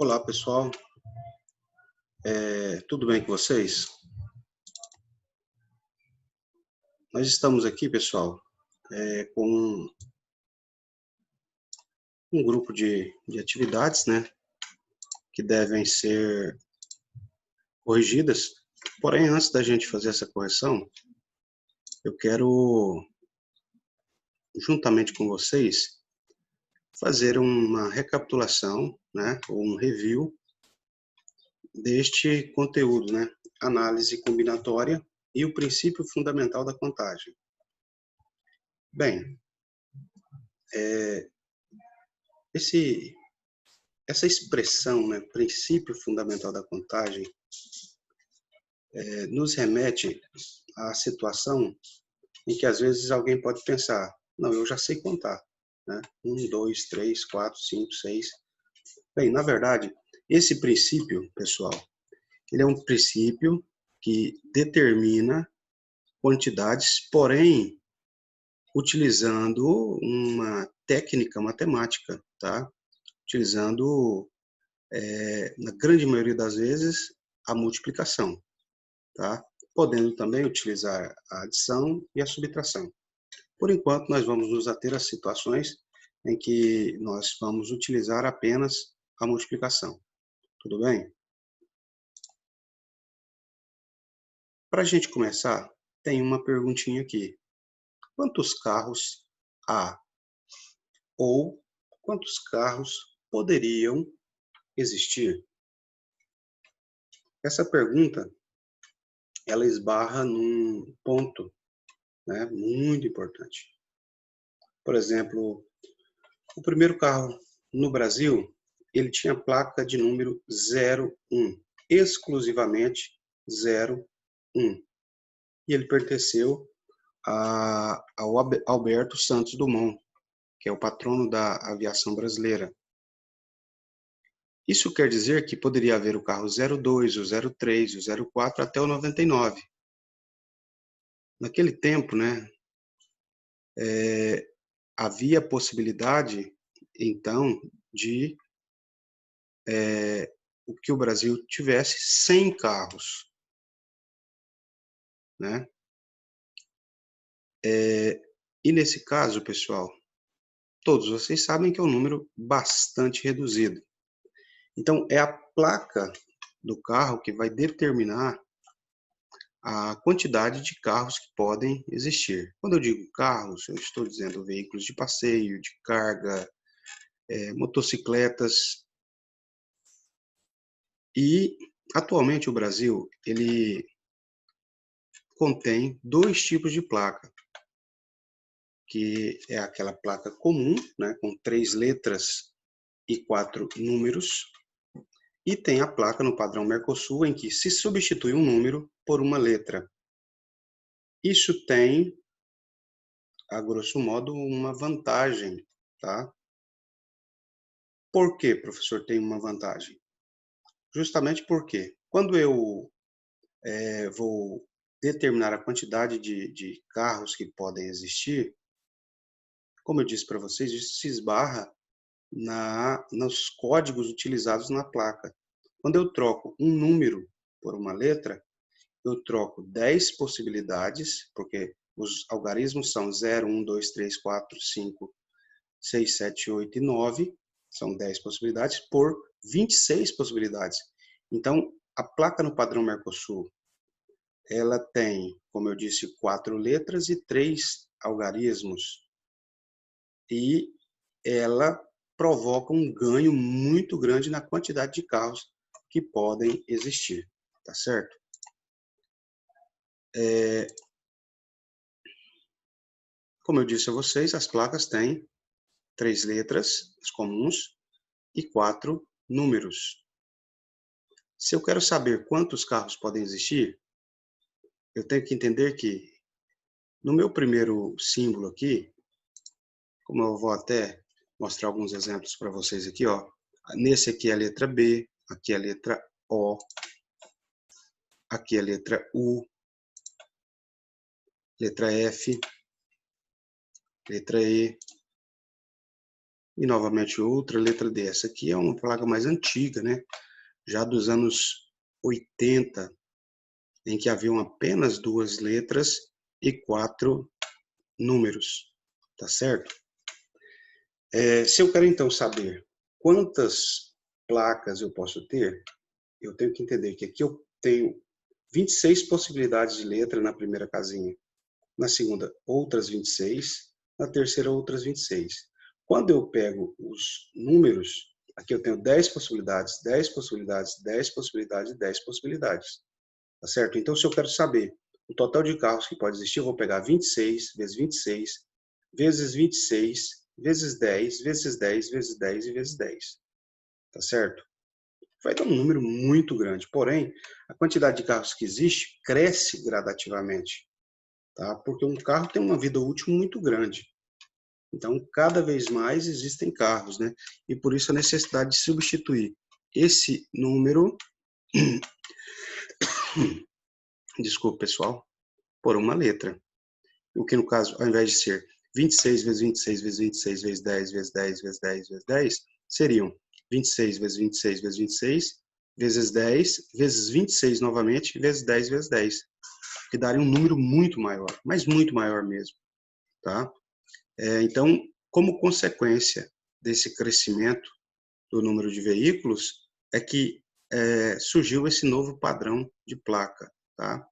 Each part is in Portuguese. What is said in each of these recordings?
Olá, pessoal. Tudo bem com vocês? Nós estamos aqui, pessoal, com um grupo de atividades, né, que devem ser corrigidas. Porém, antes da gente fazer essa correção, eu quero, juntamente com vocês, fazer uma recapitulação, né, ou um review deste conteúdo, né, análise combinatória e o princípio fundamental da contagem. Bem, essa expressão, né, princípio fundamental da contagem, nos remete à situação em que às vezes alguém pode pensar, não, eu já sei contar, né? 1, 2, 3, 4, 5, 6. Bem, na verdade, esse princípio, pessoal, ele é um princípio que determina quantidades, porém, utilizando uma técnica matemática, tá? Utilizando, na grande maioria das vezes, a multiplicação, tá? Podendo também utilizar a adição e a subtração. Por enquanto, nós vamos nos ater às situações em que nós vamos utilizar apenas a multiplicação. Tudo bem? Para a gente começar, tem uma perguntinha aqui. Quantos carros há? Ou quantos carros poderiam existir? Essa pergunta, ela esbarra num ponto, né, muito importante. Por exemplo, o primeiro carro no Brasil, ele tinha placa de número 01, exclusivamente 01. E ele pertenceu ao Alberto Santos Dumont, que é o patrono da aviação brasileira. Isso quer dizer que poderia haver o carro 02, o 03, o 04 até o 99. Naquele tempo, né, havia possibilidade, então, de que o Brasil tivesse 100 carros, né? E nesse caso, pessoal, todos vocês sabem que é um número bastante reduzido. Então, é a placa do carro que vai determinar a quantidade de carros que podem existir. Quando eu digo carros, eu estou dizendo veículos de passeio, de carga, motocicletas. E, atualmente, o Brasil, ele contém dois tipos de placa, que é aquela placa comum, né, com 3 letras e 4 números, e tem a placa no padrão Mercosul, em que se substitui um número por uma letra. Isso tem, a grosso modo, uma vantagem, tá? Por que, professor, tem uma vantagem? Justamente porque, quando eu vou determinar a quantidade de carros que podem existir, como eu disse para vocês, isso se esbarra nos códigos utilizados na placa. Quando eu troco um número por uma letra, eu troco 10 possibilidades, porque os algarismos são 0, 1, 2, 3, 4, 5, 6, 7, 8 e 9, são 10 possibilidades, por 26 possibilidades. Então, a placa no padrão Mercosul, ela tem, como eu disse, 4 letras e 3 algarismos. E ela provoca um ganho muito grande na quantidade de carros que podem existir, tá certo? Como eu disse a vocês, as placas têm 3 letras, as comuns, e 4 números. Se eu quero saber quantos carros podem existir, eu tenho que entender que no meu primeiro símbolo aqui, como eu vou até mostrar alguns exemplos para vocês aqui, ó. Nesse aqui é a letra B, aqui é a letra O, aqui é a letra U, letra F, letra E, E novamente outra letra D. Essa aqui é uma placa mais antiga, né? Já dos anos 80, em que haviam apenas 2 letras e 4 números, tá certo? Se eu quero então saber quantas placas eu posso ter, eu tenho que entender que aqui eu tenho 26 possibilidades de letra na primeira casinha, na segunda outras 26, na terceira outras 26. Quando eu pego os números, aqui eu tenho 10 possibilidades, 10 possibilidades, 10 possibilidades e 10 possibilidades, tá certo? Então, se eu quero saber o total de carros que pode existir, eu vou pegar 26 vezes 26, vezes 26, vezes 10, vezes 10, vezes 10 e vezes 10, tá certo? Vai dar um número muito grande, porém, a quantidade de carros que existe cresce gradativamente, tá? Porque um carro tem uma vida útil muito grande. Então, cada vez mais existem carros, né? E por isso a necessidade de substituir esse número, desculpa pessoal, por uma letra. O que no caso, ao invés de ser 26 vezes 26 vezes 26 vezes 10 vezes 10 vezes 10 vezes 10, seriam 26 vezes 26 vezes 26 vezes 10 vezes 26 novamente vezes 10 vezes 10, que daria um número muito maior, mas muito maior mesmo, tá? Então, como consequência desse crescimento do número de veículos, é que surgiu esse novo padrão de placa, tá?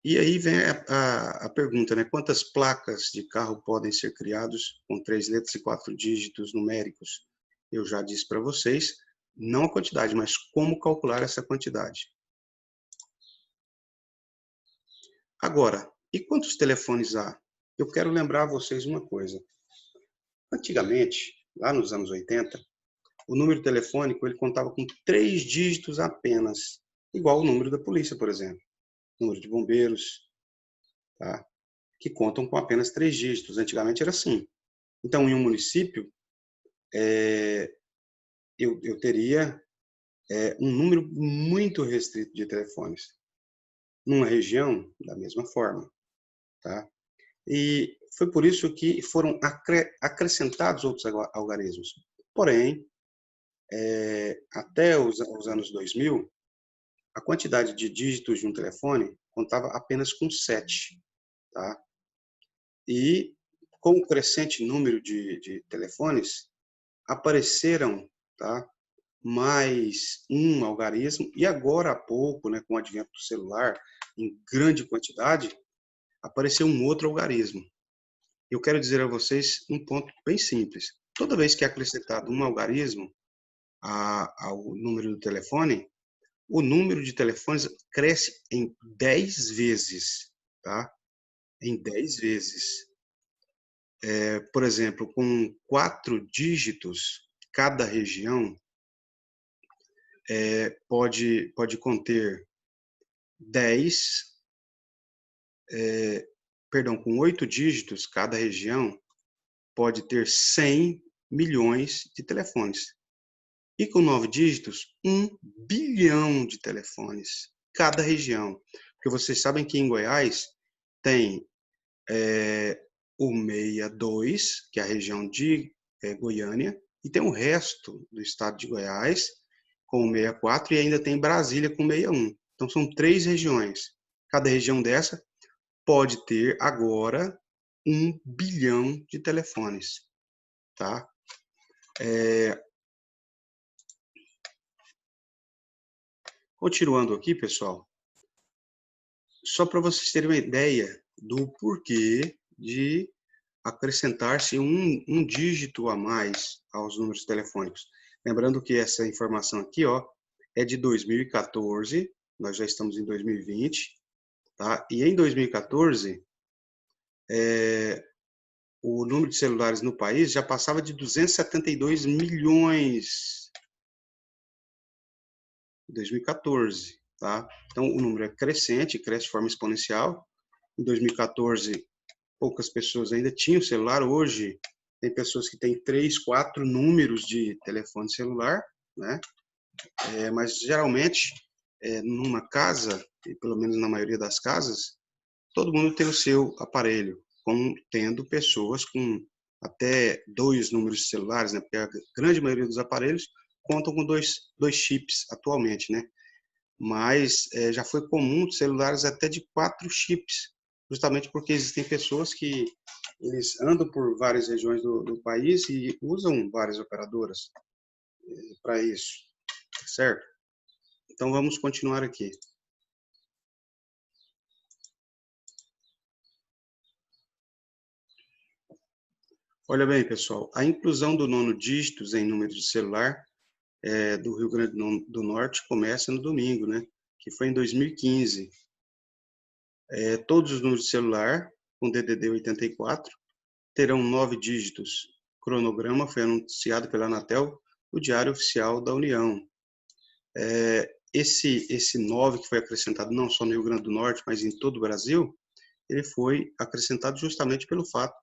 E aí vem a pergunta, né? Quantas placas de carro podem ser criados com 3 letras e 4 dígitos numéricos? Eu já disse para vocês, não a quantidade, mas como calcular essa quantidade. Agora, e quantos telefones há? Eu quero lembrar a vocês uma coisa. Antigamente, lá nos anos 80, o número telefônico ele contava com 3 dígitos apenas, igual o número da polícia, por exemplo. Número de bombeiros, tá? Que contam com apenas 3 dígitos. Antigamente era assim. Então, em um município, eu teria um número muito restrito de telefones. Numa região, da mesma forma, tá? E foi por isso que foram acrescentados outros algarismos. Porém, até os anos 2000, a quantidade de dígitos de um telefone contava apenas com 7, tá? E com o crescente número de telefones, apareceram, tá, mais um algarismo, e agora há pouco, né, com o advento do celular, em grande quantidade, apareceu um outro algarismo. Eu quero dizer a vocês um ponto bem simples. Toda vez que é acrescentado um algarismo ao número do telefone, o número de telefones cresce em 10 vezes, tá? Em 10 vezes. Por exemplo, com 4 dígitos, cada região pode conter 10, perdão, com 8 dígitos, cada região pode ter 100 milhões de telefones. E com 9 dígitos, 1 bilhão de telefones, cada região. Porque vocês sabem que em Goiás tem o 62, que é a região de Goiânia, e tem o resto do estado de Goiás com o 64 e ainda tem Brasília com 61. Então são 3 regiões. Cada região dessa pode ter agora 1 bilhão de telefones, tá? Continuando aqui, pessoal, só para vocês terem uma ideia do porquê de acrescentar-se um dígito a mais aos números telefônicos. Lembrando que essa informação aqui, ó, é de 2014, nós já estamos em 2020, tá? E em 2014, o número de celulares no país já passava de 272 milhões. Em 2014, tá? Então, o número é crescente, cresce de forma exponencial. Em 2014, poucas pessoas ainda tinham celular. Hoje, tem pessoas que têm 3, 4 números de telefone celular, né? Mas, geralmente, numa casa, e pelo menos na maioria das casas, todo mundo tem o seu aparelho, tendo pessoas com até 2 números de celulares, né? Porque a grande maioria dos aparelhos contam com dois chips atualmente, né? Mas já foi comum celulares até de 4 chips, justamente porque existem pessoas que eles andam por várias regiões do país e usam várias operadoras para isso, certo? Então vamos continuar aqui. Olha bem, pessoal, a inclusão do nono dígitos em número de celular do Rio Grande do Norte começa no domingo, né? Que foi em 2015. Todos os números de celular com DDD 84 terão 9 dígitos. O cronograma foi anunciado pela Anatel no Diário Oficial da União. Esse 9 que foi acrescentado não só no Rio Grande do Norte, mas em todo o Brasil, ele foi acrescentado justamente pelo fato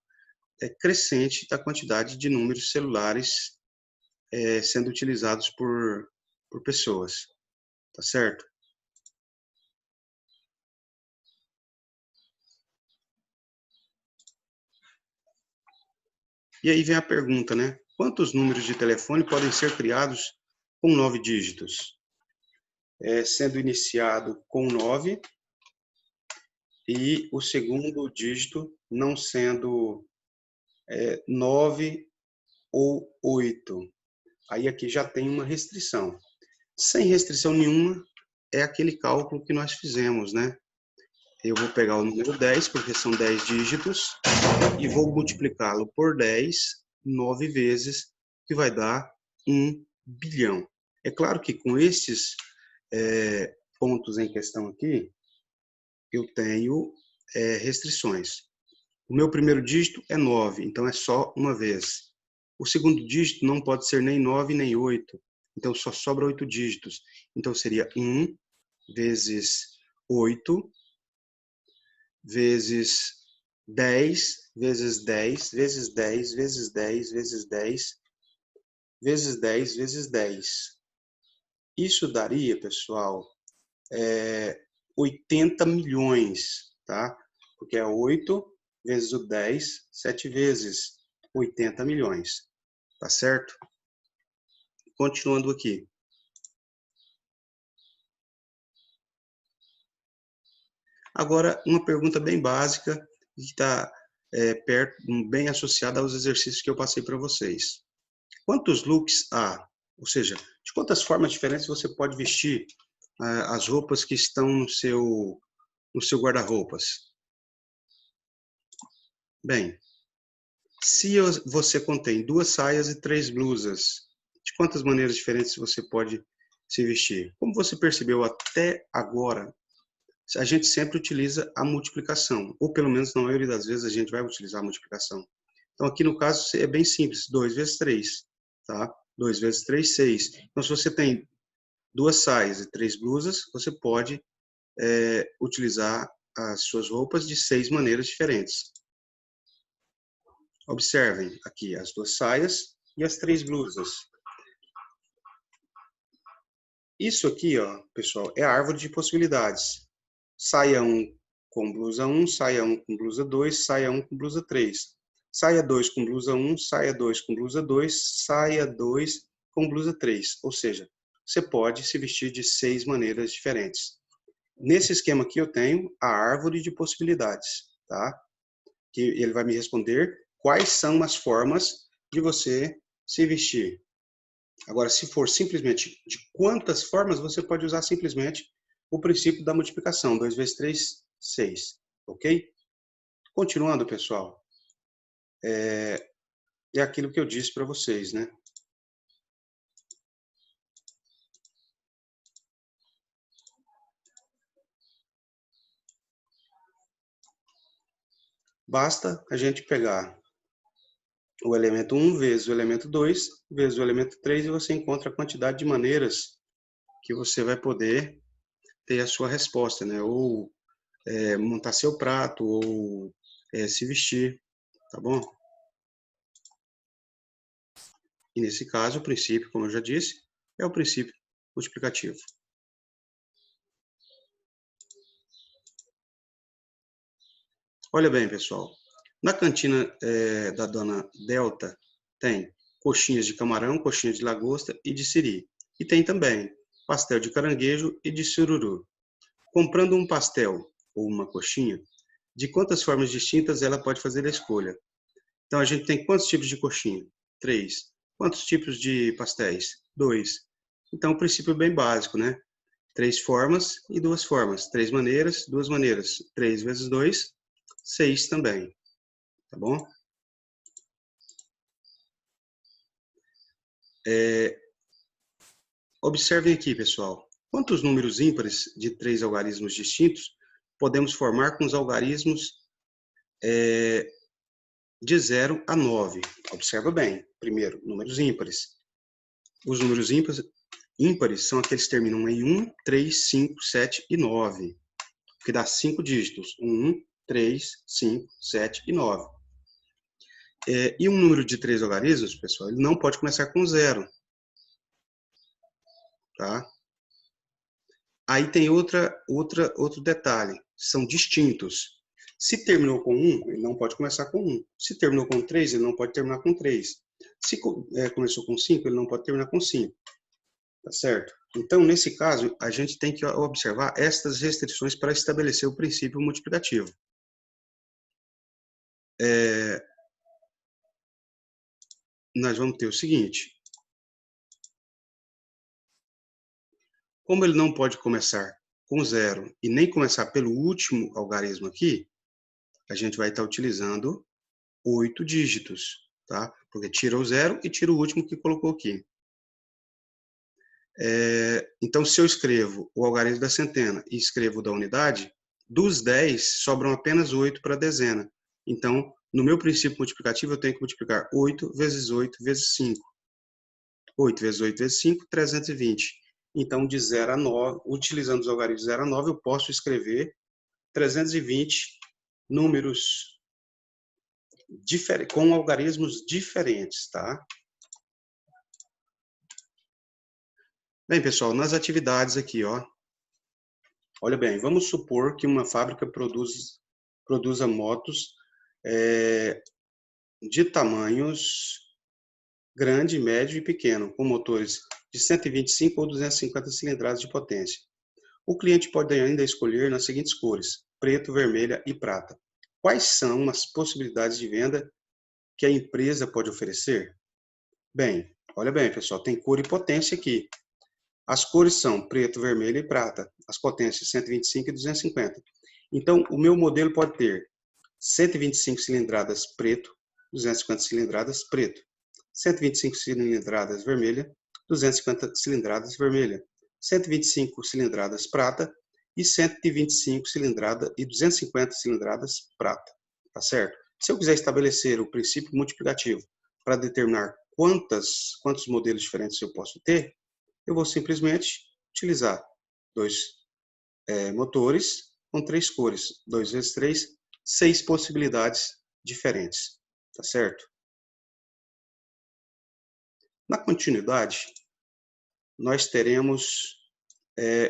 crescente da quantidade de números celulares sendo utilizados por pessoas, tá certo? E aí vem a pergunta, né? Quantos números de telefone podem ser criados com 9 dígitos? Sendo iniciado com 9 e o segundo dígito não sendo 9 ou 8. Aí aqui já tem uma restrição. Sem restrição nenhuma, é aquele cálculo que nós fizemos, né? Eu vou pegar o número 10, porque são 10 dígitos, e vou multiplicá-lo por 10, 9 vezes, que vai dar 1 bilhão. É claro que com esses pontos em questão aqui, eu tenho restrições. O meu primeiro dígito é 9, então é só uma vez. O segundo dígito não pode ser nem 9 nem 8, então só sobra 8 dígitos. Então seria 1 vezes 8 vezes 10 vezes 10 vezes 10 vezes 10 vezes 10 vezes 10 vezes 10. Isso daria, pessoal, 80 milhões, tá? Porque é 8 vezes o 10, 7 vezes 80 milhões, tá certo? Continuando aqui. Agora, uma pergunta bem básica que está bem associada aos exercícios que eu passei para vocês. Quantos looks há? Ou seja, de quantas formas diferentes você pode vestir as roupas que estão no seu guarda-roupas? Bem, se você contém 2 saias e 3 blusas, de quantas maneiras diferentes você pode se vestir? Como você percebeu até agora, a gente sempre utiliza a multiplicação, ou pelo menos na maioria das vezes a gente vai utilizar a multiplicação. Então aqui no caso é bem simples, 2 vezes 3, tá? 2 vezes 3, 6. Então se você tem 2 saias e 3 blusas, você pode utilizar as suas roupas de 6 maneiras diferentes. Observem aqui as 2 saias e as 3 blusas. Isso aqui, ó, pessoal, é a árvore de possibilidades. Saia 1 com blusa 1, saia 1 com blusa 2, saia 1 com blusa 3. Saia 2 com blusa 1, saia 2 com blusa 2, saia 2 com blusa 3. Ou seja, você pode se vestir de 6 maneiras diferentes. Nesse esquema aqui eu tenho a árvore de possibilidades, tá? Que ele vai me responder quais são as formas de você se vestir. Agora, se for simplesmente de quantas formas, você pode usar simplesmente o princípio da multiplicação. 2 vezes 3, 6. Ok? Continuando, pessoal. É aquilo que eu disse para vocês, né? Basta a gente pegar o elemento 1 vezes o elemento 2 vezes o elemento 3 e você encontra a quantidade de maneiras que você vai poder ter a sua resposta, né? Ou montar seu prato, ou se vestir, tá bom? E nesse caso, o princípio, como eu já disse, é o princípio multiplicativo. Olha bem, pessoal. Na cantina da dona Delta tem coxinhas de camarão, coxinha de lagosta e de siri. E tem também pastel de caranguejo e de sururu. Comprando um pastel ou uma coxinha, de quantas formas distintas ela pode fazer a escolha? Então, a gente tem quantos tipos de coxinha? 3. Quantos tipos de pastéis? 2. Então, o princípio é bem básico, né? 3 formas e 2 formas. 3 maneiras, 2 maneiras. 3 vezes 2, 6 também. Tá bom? Observem aqui, pessoal. Quantos números ímpares de 3 algarismos distintos podemos formar com os algarismos de 0 a 9? Observa bem. Primeiro, números ímpares. Os números ímpares são aqueles que terminam em 1, 3, 5, 7 e 9, que dá 5 dígitos. 1, 3, 5, 7 e 9. E um número de 3 algarismos, pessoal, ele não pode começar com 0. Tá? Aí tem outro detalhe, são distintos. Se terminou com 1, ele não pode começar com 1. Se terminou com 3, ele não pode terminar com 3. Se começou com 5, ele não pode terminar com 5. Tá certo? Então, nesse caso, a gente tem que observar estas restrições para estabelecer o princípio multiplicativo. Nós vamos ter o seguinte. Como ele não pode começar com 0 e nem começar pelo último algarismo aqui, a gente vai estar utilizando 8 dígitos, tá? Porque tira o 0 e tira o último que colocou aqui. Então, se eu escrevo o algarismo da centena e escrevo o da unidade, dos 10 sobram apenas 8 para a dezena. Então, no meu princípio multiplicativo, eu tenho que multiplicar 8 vezes 8 vezes 5. 8 vezes 8 vezes 5, 320. Então, de 0 a 9, utilizando os algarismos de 0 a 9, eu posso escrever 320 números com algarismos diferentes, tá? Bem, pessoal, nas atividades aqui, ó. Olha bem, vamos supor que uma fábrica produza motos de tamanhos grande, médio e pequeno, com motores de 125 ou 250 cilindradas de potência. O cliente pode ainda escolher nas seguintes cores: preto, vermelha e prata. Quais são as possibilidades de venda que a empresa pode oferecer? Bem, olha bem, pessoal, tem cor e potência aqui. As cores são preto, vermelho e prata. As potências 125 e 250. Então, o meu modelo pode ter 125 cilindradas preto, 250 cilindradas preto. 125 cilindradas vermelha, 250 cilindradas vermelha. 125 cilindradas prata e 125 cilindradas e 250 cilindradas prata. Tá certo? Se eu quiser estabelecer o princípio multiplicativo para determinar quantos modelos diferentes eu posso ter, eu vou simplesmente utilizar dois motores com 3 cores. 2 vezes 3, 6 possibilidades diferentes. Tá certo? Na continuidade, nós teremos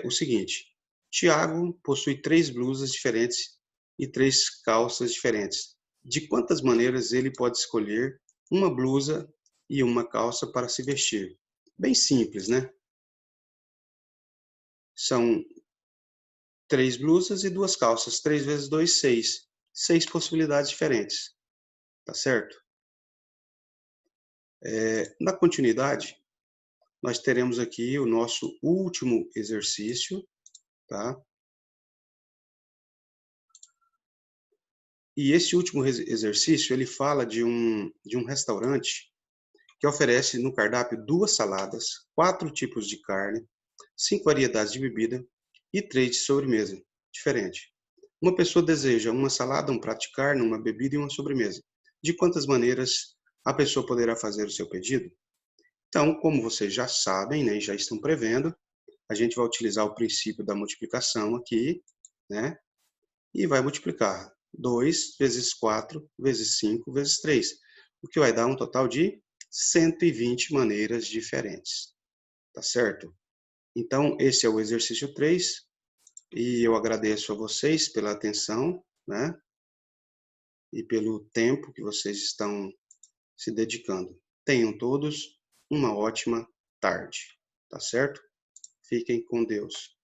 o seguinte. Tiago possui 3 blusas diferentes e 3 calças diferentes. De quantas maneiras ele pode escolher uma blusa e uma calça para se vestir? Bem simples, né? São 3 blusas e 2 calças. 3 vezes 2, 6. 6 possibilidades diferentes. Tá certo? Na continuidade, nós teremos aqui o nosso último exercício, tá? E esse último exercício, ele fala de um restaurante que oferece no cardápio 2 saladas, 4 tipos de carne, 5 variedades de bebida e 3 de sobremesa diferente. Uma pessoa deseja uma salada, um prato de carne, uma bebida e uma sobremesa. De quantas maneiras a pessoa poderá fazer o seu pedido? Então, como vocês já sabem, né, e já estão prevendo, a gente vai utilizar o princípio da multiplicação aqui, né, e vai multiplicar 2 vezes 4 vezes 5 vezes 3, o que vai dar um total de 120 maneiras diferentes. Tá certo? Então, esse é o exercício 3, e eu agradeço a vocês pela atenção, né? e pelo tempo que vocês estão se dedicando. Tenham todos uma ótima tarde, tá certo? Fiquem com Deus.